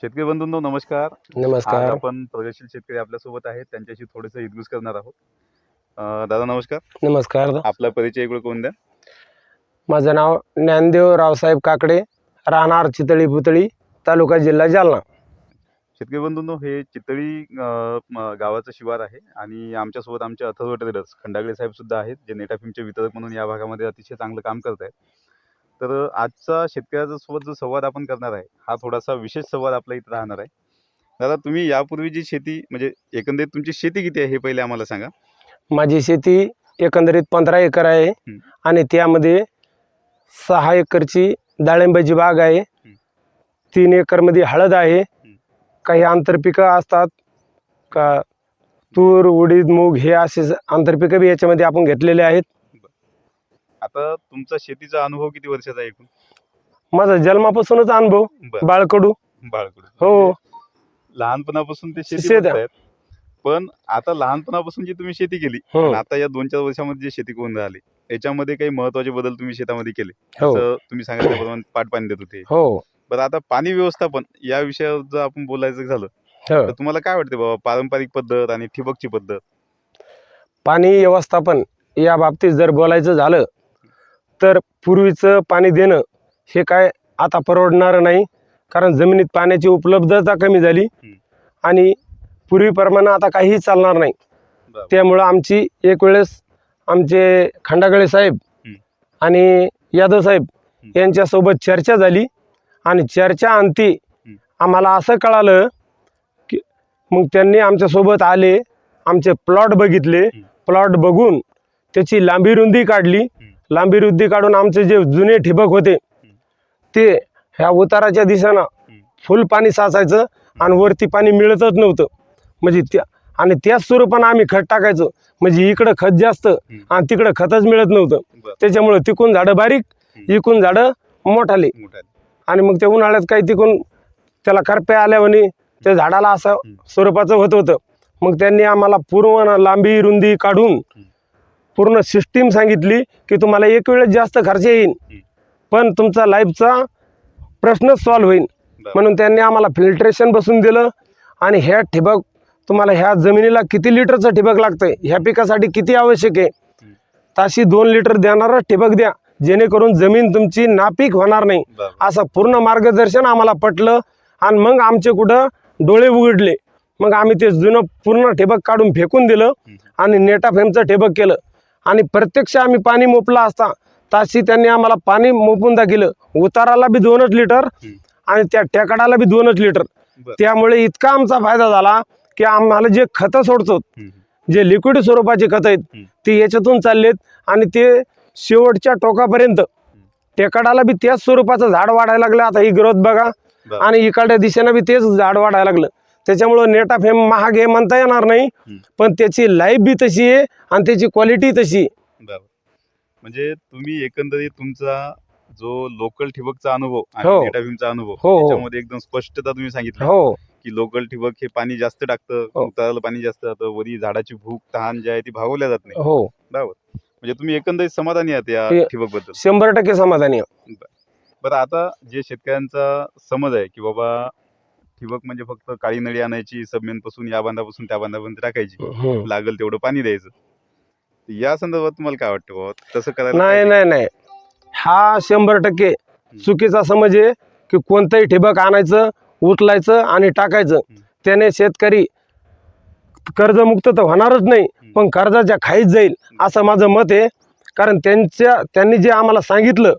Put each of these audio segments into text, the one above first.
शेतकरी बंधूंनो नमस्कार. आज नमस्कार. आपण प्रगतशील शेतकरी आपल्यासोबत आहेत, त्यांच्याशी थोडंसं हितगुज करणार आहोत. दादा नमस्कार. नमस्कार. आपला परिचय इकडे करून द्या. माझं नाव ज्ञानदेव रावसाहेब काकडे, राहणार चितळी पुतळी, तालुका जिल्हा जालना. शेतकरी बंधूंनो, हे चितळी गावाचं शिवार आहे आणि आमच्यासोबत आमचे अथर्व ट्रेडर्स खंडागळे साहेब सुद्धा आहेत, जे नेटाफिमचे वितरक म्हणून या भागामध्ये अतिशय चांगलं काम करत आहेत. तर आजचा शेतकऱ्याच्या सोबत जो संवाद आपण करणार आहे, हा थोडासा विशेष संवाद आपल्या इथं राहणार आहे. दादा, तुम्ही यापूर्वी जी शेती म्हणजे एकंदरीत तुमची शेती किती आहे हे पहिले आम्हाला सांगा. माझी शेती एकंदरीत 15 एकर आहे आणि त्यामध्ये 6 एकरची डाळिंबाची बाग आहे, 3 एकरमध्ये हळद आहे, काही आंतरपिकं असतात का तूर उडीद मूग हे असे आंतरपिकं बी याच्यामध्ये आपण घेतलेले आहेत. आता तुमचा शेतीचा अनुभव किती वर्षाचा आहे एकूण? माझा जन्मापासूनच अनुभव बाळकडू. हो, लहानपणापासून ते शेती शेत- करतायत. पण आता लहानपणापासून जी तुम्ही शेती केली आणि आता या 2-4 वर्षामध्ये जी शेती करून राहिली, याच्यामध्ये काही महत्वाचे बदल तुम्ही शेतामध्ये केले. हो. जसं तुम्ही सांगितल्याप्रमाणे पाट पाणी देत होते. हो, बरं, आता पाणी व्यवस्थापन या विषयावर जर आपण बोलायचं झालं तर तुम्हाला काय वाटते बाबा, पारंपरिक पद्धत आणि ठिबकची पद्धत? पाणी व्यवस्थापन या बाबतीत जर बोलायचं झालं तर पूर्वीचं पाणी देणं हे काय आता परवडणारं नाही, कारण जमिनीत पाण्याची उपलब्धता कमी झाली आणि पूर्वीप्रमाणे आता काहीही चालणार नाही. त्यामुळं आमची एक वेळेस आमचे खंडागळे साहेब आणि यादव साहेब यांच्यासोबत चर्चा झाली आणि चर्चा अंती आम्हाला असं कळालं की मग त्यांनी आमच्यासोबत आले, आमचे प्लॉट बघितले, प्लॉट बघून त्याची लांबी रुंदी काढली, लांबी रुंदी काढून आमचे जे जुने ठिबक होते ते ह्या उताराच्या दिशेनं फुल पाणी साचायचं आणि वरती पाणी मिळतच नव्हतं. म्हणजे आणि त्याच स्वरूपानं आम्ही खत टाकायचो, म्हणजे इकडं खत जास्त आणि तिकडं खतच मिळत नव्हतं. त्याच्यामुळं तिकून झाडं बारीक, इकून झाडं मोठाले आणि मग ते उन्हाळ्यात काही तिकून त्याला करप्या आल्यावानी त्या झाडाला असं स्वरूपाचं होत होतं. मग त्यांनी आम्हाला पूर्ण लांबी रुंदी काढून पूर्ण सिस्टीम सांगितली की तुम्हाला एक वेळेस जास्त खर्च येईल पण तुमचा लाईफचा प्रश्नच सॉल्व्ह होईल. म्हणून त्यांनी आम्हाला फिल्ट्रेशन बसून दिलं आणि ह्या ठिबक तुम्हाला ह्या जमिनीला किती लिटरचं ठिबक लागतंय, ह्या पिकासाठी किती आवश्यक आहे, ताशी 2 लिटर देणारं ठिबक द्या, जेणेकरून जमीन तुमची नापीक होणार नाही. असं पूर्ण मार्गदर्शन आम्हाला पटलं आणि मग आमचे कुठं डोळे उघडले. मग आम्ही ते जुनं पूर्ण ठिबक काढून फेकून दिलं आणि नेटाफेमचं ठिबक केलं आणि प्रत्यक्ष आम्ही पाणी मोपला असता ताशी त्यांनी आम्हाला पाणी मोपून दाखिलं. उताराला बी 2च लिटर आणि त्या टेकडाला बी 2च लिटर. त्यामुळे इतका आमचा फायदा झाला की आम्हाला जे खतं सोडतो, जे लिक्विड स्वरूपाचे खतं आहेत ते याच्यातून चाललेत आणि ते शेवटच्या टोकापर्यंत टेकडाला बी त्याच स्वरूपाचं झाड वाढायला लागलं. आता ही ग्रोथ बघा आणि इकडच्या दिशेनं बी तेच झाड वाढायला लागलं. त्याच्यामुळं नेटाफेम महाग आहे म्हणता येणार नाही, पण त्याची लाईफ बी तशी आहे आणि त्याची क्वालिटी तशी. म्हणजे तुम्ही एकंदरीत तुमचा जो लोकल ठिबकचा अनुभव आणि नेटाफेमचा अनुभव त्याच्यामध्ये एकदम स्पष्टता तुम्ही सांगितली की लोकल ठिबक हे पाणी जास्त टाकतं, उताराला पाणी जास्त जातं, वरी झाडाची भूक तहान जी आहे ती भागवल्या जात नाही. बरोबर. म्हणजे तुम्ही एकंदरीत समाधानी आहात या ठिबक बद्दल? 100% समाधानी आहे. बरं, आता जे शेतकऱ्यांचा समज आहे की बाबा ठिबक म्हणजे फक्त काळी नळी आणायची, सबमेन पासून या बांधापासून त्या बांधापर्यंत टाकायची, लागल तेवढं पाणी द्यायचं, या संदर्भात तुम्हाला काय वाटतं बाबा, तसं करायला? नाही, हा 100% चुकीचा समज आहे की कोणतंही ठिबक आणायचं, उचलायचं आणि टाकायचं, त्याने शेतकरी कर्जमुक्त तर होणारच नाही पण कर्जाच्या खाईत जाईल असं माझं मत आहे. कारण त्यांनी जे आम्हाला सांगितलं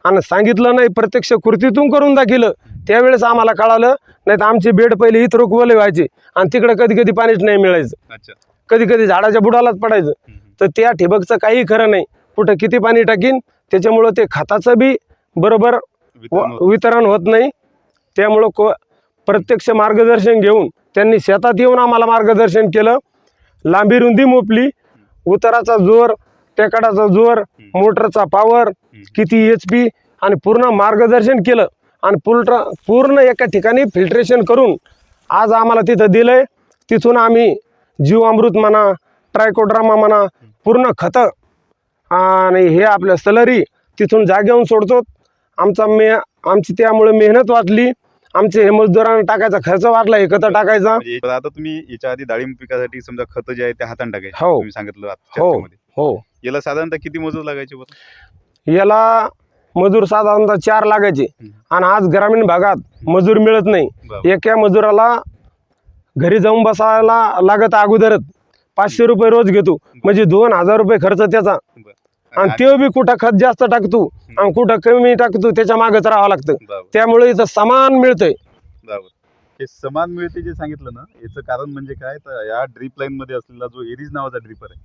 आणि सांगितलं नाही, प्रत्यक्ष कृतीतून करून दाखिलं, त्यावेळेस आम्हाला कळालं. नाही तर आमची बेड पहिले इथं रोखवले व्हायची आणि तिकडे कधी कधी पाणीच नाही मिळायचं, कधी कधी झाडाच्या बुडालाच पडायचं. तर त्या ठिबकचं काही खरं नाही, कुठं किती पाणी टाकीन, त्याच्यामुळं ते खताचं बी बरोबर वितरण होत नाही. त्यामुळं प्रत्यक्ष मार्गदर्शन घेऊन त्यांनी शेतात येऊन आम्हाला मार्गदर्शन केलं, लांबी रुंदी मोपली, उताराचा जोर, टेकडाचा जोर, मोटरचा पॉवर, किती HP आणि पूर्ण मार्गदर्शन केलं आणि पूर्ण एका ठिकाणी फिल्ट्रेशन करून आज आम्हाला तिथं दिलंय. तिथून आम्ही जीवामृत म्हणा, ट्रायकोड्रामा म्हणा, पूर्ण खतं आणि हे आपलं सलरी तिथून जागेहून सोडतो. आमची त्यामुळे मेहनत वाचली आमचे हे मजदुरांना टाकायचा खर्च वाढला, हे खतं टाकायचा. म्हणजे आता तुम्ही याच्या आधी डाळिंब पिकासाठी समजा खतं जे आहे ते हाताने टाकायचे, हो. तुम्ही सांगितलं आता हो. चर्चेमध्ये. हो, याला साधारणतः किती मजूर लागायचे बरं? याला मजूर साधारणतः 4 लागायचे. आणि आज ग्रामीण भागात मजूर मिळत नाही. बरं. एका मजुराला घरी जाऊन बसायला लागत अगोदरच 500 रुपये रोज घेतो, म्हणजे 2000 रुपये खर्च त्याचा. बरं. आणि ते बी कुठं खत जास्त टाकतो आणि कुठं कमी टाकतो, त्याच्या मागच राहावं लागतं. बरोबर. त्यामुळे इथं समान मिळतंय. बरोबर. हे समान मिळते जे सांगितलं ना, याचं कारण म्हणजे काय, तर या ड्रीप लाईन मध्ये असलेला जो एरीज नावाचा ड्रिपर आहे,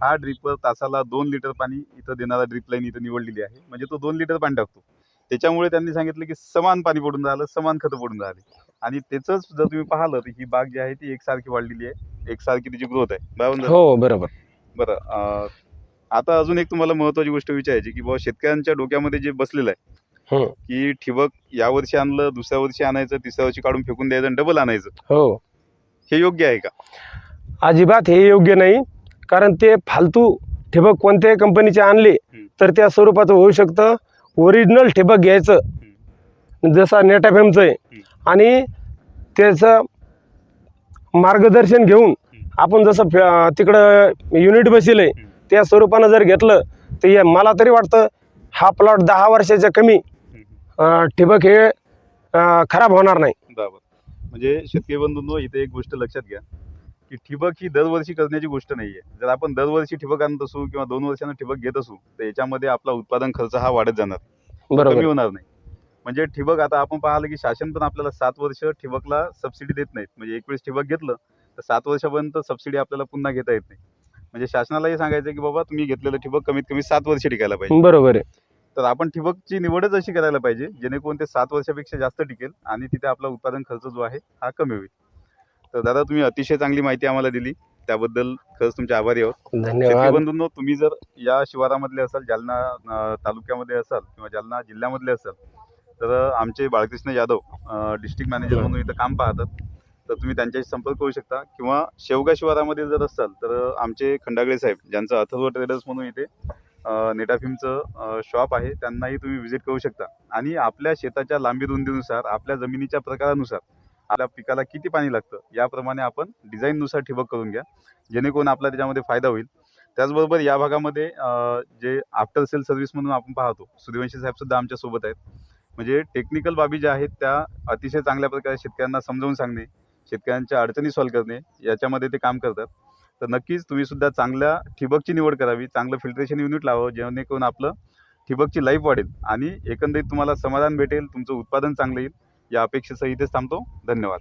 हा ड्रिपर तासाला 2 लिटर पाणी इथं देणारा ड्रिप लाईन इथं निवडलेली आहे. म्हणजे तो 2 लिटर पाणी टाकतो. त्याच्यामुळे त्यांनी सांगितलं की समान पाणी पडून राहिलं, समान खतं पडून राहिले. आणि त्याचंच जर तुम्ही पाहिलं तर ही बाग जी आहे ती एकसारखी वाढलेली आहे, एकसारखी तिची ग्रोथ आहे. बरोबर ना? हो, बरोबर. बरं. आता अजून एक तुम्हाला महत्वाची गोष्ट विचारायची की बाबा शेतकऱ्यांच्या डोक्यामध्ये जे बसलेलं आहे हं. की ठिबक या वर्षी आणलं, दुसऱ्या वर्षी आणायचं, तिसऱ्या वर्षी काढून फेकून द्यायचं आणि डबल आणायचं, हो, हे योग्य आहे का? अजिबात हे योग्य नाही. कारण ते फालतू ठिबक कोणत्याही कंपनीचे आणले तर त्या स्वरूपाचं होऊ शकतं. ओरिजिनल ठिबक घ्यायचं, जसा नेटाफेमचं आहे, आणि त्याचं मार्गदर्शन घेऊन आपण जसं तिकडं युनिट बसले त्या स्वरूपानं जर घेतलं तर मला तरी वाटतं हा प्लॉट 10 वर्षाच्या कमी ठिबक हे खराब होणार नाही. बरोबर. म्हणजे शेतकरी बंधूंनो, इथे एक गोष्ट लक्षात घ्या की ठिबक ही दरवर्षी करण्याची गोष्ट नाहीये. जर आपण दरवर्षी ठिबक आणत असू किंवा 2 वर्षांना ठिबक घेत असू तर याच्यामध्ये आपला उत्पादन खर्च हा वाढत जाणार, बरोबर. कमी होणार नाही. म्हणजे ठिबक आता आपण पाहिलं की शासन पण आपल्याला 7 वर्ष ठिबकला सबसिडी देत नाहीत. म्हणजे एक वेळेस ठिबक घेतलं तर 7 वर्षापर्यंत सबसिडी आपल्याला पुन्हा घेता येत नाही. म्हणजे शासनालाही सांगायचं की बाबा तुम्ही घेतलेलं ठिबक कमीत कमी 7 वर्ष टिकायला पाहिजे. बरोबर आहे. तर आपण ठिबकची निवडच अशी करायला पाहिजे जेणेकरून ते 7 वर्षापेक्षा जास्त टिकेल आणि तिथे आपला उत्पादन खर्च जो आहे हा कमी होईल. तर दादा, तुम्ही अतिशय चांगली माहिती आम्हाला दिली, त्याबद्दल खरंच तुमचे आभारी आहोत. शेतकरी धन्यवाद. बंधूंनो, तुम्ही जर या शिवारामधले असाल, जालना तालुक्यामध्ये असाल किंवा जालना जिल्ह्यामधले असाल तर आमचे बाळकृष्ण यादव डिस्ट्रिक्ट मॅनेजर म्हणून इथं काम पाहतात. तर तुम्ही त्यांच्याशी संपर्क करू शकता. किंवा शेवगा शिवारामध्ये जर असाल तर आमचे खंडागळे साहेब, ज्यांचं अथर्व ट्रेडर्स म्हणून इथे नेटाफिमचं शॉप आहे, त्यांनाही तुम्ही व्हिजिट करू शकता. आणि आपल्या शेताच्या लांबी रुंदीनुसार, आपल्या जमिनीच्या प्रकारानुसार आपल्या पिकाला किती पाणी लागतं याप्रमाणे आपण डिझाईननुसार ठिबक करून घ्या, जेणेकरून आपला त्याच्यामध्ये फायदा होईल. त्याचबरोबर या भागामध्ये जे आफ्टर सेल सर्व्हिस म्हणून आपण पाहतो, सूर्यवंशी साहेब सुद्धा आमच्या सोबत आहेत. म्हणजे टेक्निकल बाबी ज्या आहेत त्या अतिशय चांगल्या प्रकारे शेतकऱ्यांना समजावून सांगणे, शेतकऱ्यांच्या अडचणी सॉल्व्ह करणे, याच्यामध्ये ते काम करतात. तर नक्कीच तुम्ही सुद्धा चांगल्या ठिबकची निवड करावी, चांगलं फिल्ट्रेशन युनिट लावावं, जेणेकरून आपलं ठिबकची लाईफ वाढेल आणि एकंदरीत तुम्हाला समाधान भेटेल, तुमचं उत्पादन चांगलं येईल. या अपेक्षेसह इथेच थांबतो. धन्यवाद.